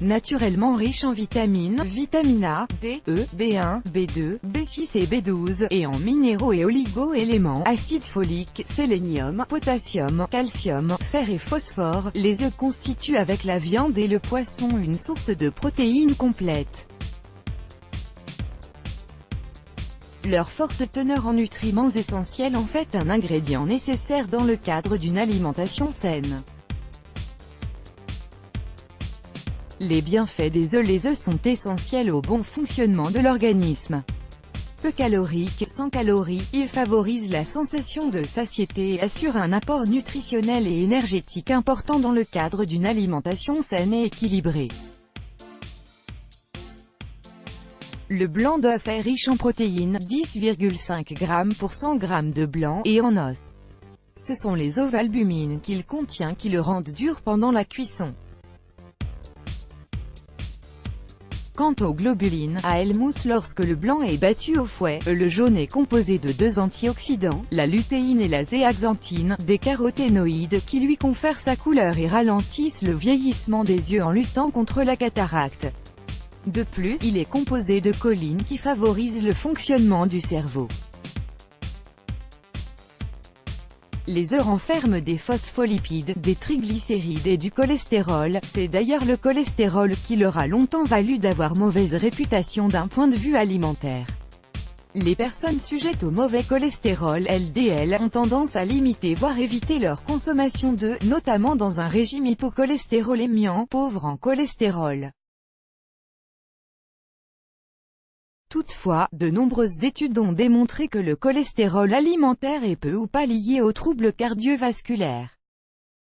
Naturellement riche en vitamines, vitamine A, D, E, B1, B2, B6 et B12, et en minéraux et oligo-éléments, acide folique, sélénium, potassium, calcium, fer et phosphore, les œufs constituent avec la viande et le poisson une source de protéines complète. Leur forte teneur en nutriments essentiels en fait un ingrédient nécessaire dans le cadre d'une alimentation saine. Les bienfaits des œufs. Les œufs sont essentiels au bon fonctionnement de l'organisme. Peu caloriques, sans calories, ils favorisent la sensation de satiété et assurent un apport nutritionnel et énergétique important dans le cadre d'une alimentation saine et équilibrée. Le blanc d'œuf est riche en protéines, 10,5 g pour 100 g de blanc, et en os. Ce sont les ovalbumines qu'il contient qui le rendent dur pendant la cuisson. Quant aux globulines, elles moussent lorsque le blanc est battu au fouet. Le jaune est composé de deux antioxydants, la lutéine et la zéaxanthine, des caroténoïdes qui lui confèrent sa couleur et ralentissent le vieillissement des yeux en luttant contre la cataracte. De plus, il est composé de choline qui favorise le fonctionnement du cerveau. Les œufs renferment des phospholipides, des triglycérides et du cholestérol. C'est d'ailleurs le cholestérol qui leur a longtemps valu d'avoir mauvaise réputation d'un point de vue alimentaire. Les personnes sujettes au mauvais cholestérol LDL ont tendance à limiter voire éviter leur consommation d'œufs, notamment dans un régime hypocholestérolémiant, pauvre en cholestérol. Toutefois, de nombreuses études ont démontré que le cholestérol alimentaire est peu ou pas lié aux troubles cardiovasculaires.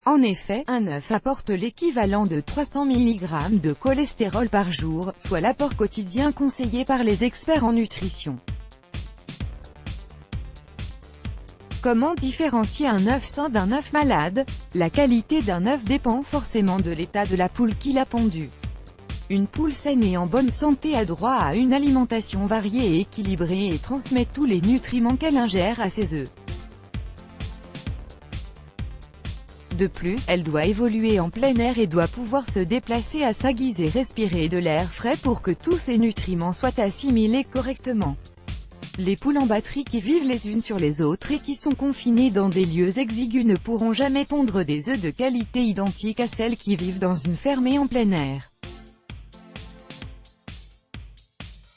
En effet, un œuf apporte l'équivalent de 300 mg de cholestérol par jour, soit l'apport quotidien conseillé par les experts en nutrition. Comment différencier un œuf sain d'un œuf malade? La qualité d'un œuf dépend forcément de l'état de la poule qui l'a pondu. Une poule saine et en bonne santé a droit à une alimentation variée et équilibrée et transmet tous les nutriments qu'elle ingère à ses œufs. De plus, elle doit évoluer en plein air et doit pouvoir se déplacer à sa guise et respirer de l'air frais pour que tous ces nutriments soient assimilés correctement. Les poules en batterie qui vivent les unes sur les autres et qui sont confinées dans des lieux exigus ne pourront jamais pondre des œufs de qualité identique à celles qui vivent dans une ferme et en plein air.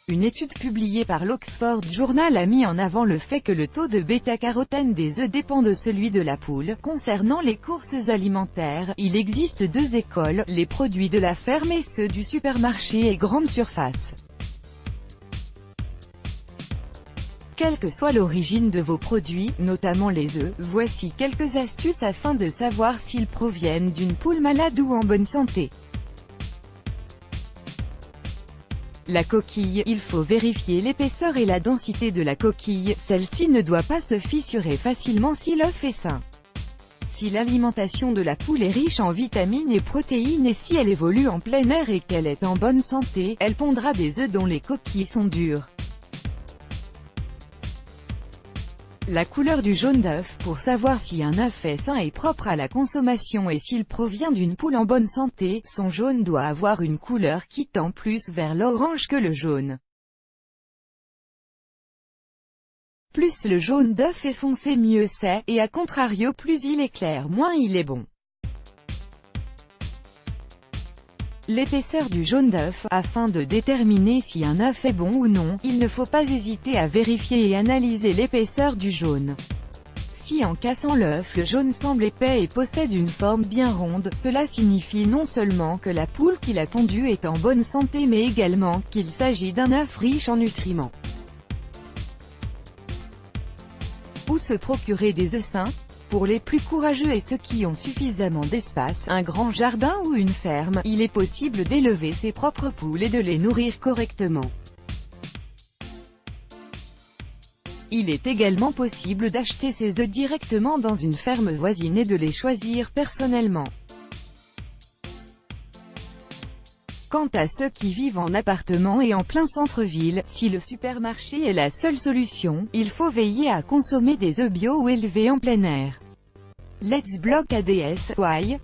Une étude publiée par l'Oxford Journal a mis en avant le fait que le taux de bêta-carotène des œufs dépend de celui de la poule. Concernant les courses alimentaires, il existe deux écoles, les produits de la ferme et ceux du supermarché et grande surface. Quelle que soit l'origine de vos produits, notamment les œufs, voici quelques astuces afin de savoir s'ils proviennent d'une poule malade ou en bonne santé. La coquille, il faut vérifier l'épaisseur et la densité de la coquille, celle-ci ne doit pas se fissurer facilement si l'œuf est sain. Si l'alimentation de la poule est riche en vitamines et protéines et si elle évolue en plein air et qu'elle est en bonne santé, elle pondra des œufs dont les coquilles sont dures. La couleur du jaune d'œuf, pour savoir si un œuf est sain et propre à la consommation et s'il provient d'une poule en bonne santé, son jaune doit avoir une couleur qui tend plus vers l'orange que le jaune. Plus le jaune d'œuf est foncé mieux c'est, et à contrario plus il est clair moins il est bon. L'épaisseur du jaune d'œuf, afin de déterminer si un œuf est bon ou non, il ne faut pas hésiter à vérifier et analyser l'épaisseur du jaune. Si en cassant l'œuf le jaune semble épais et possède une forme bien ronde, cela signifie non seulement que la poule qui l'a pondu est en bonne santé mais également qu'il s'agit d'un œuf riche en nutriments. Où se procurer des œufs sains? Pour les plus courageux et ceux qui ont suffisamment d'espace, un grand jardin ou une ferme, il est possible d'élever ses propres poules et de les nourrir correctement. Il est également possible d'acheter ces œufs directement dans une ferme voisine et de les choisir personnellement. Quant à ceux qui vivent en appartement et en plein centre-ville, si le supermarché est la seule solution, il faut veiller à consommer des œufs bio ou élevés en plein air. Let's Block ADS, Why?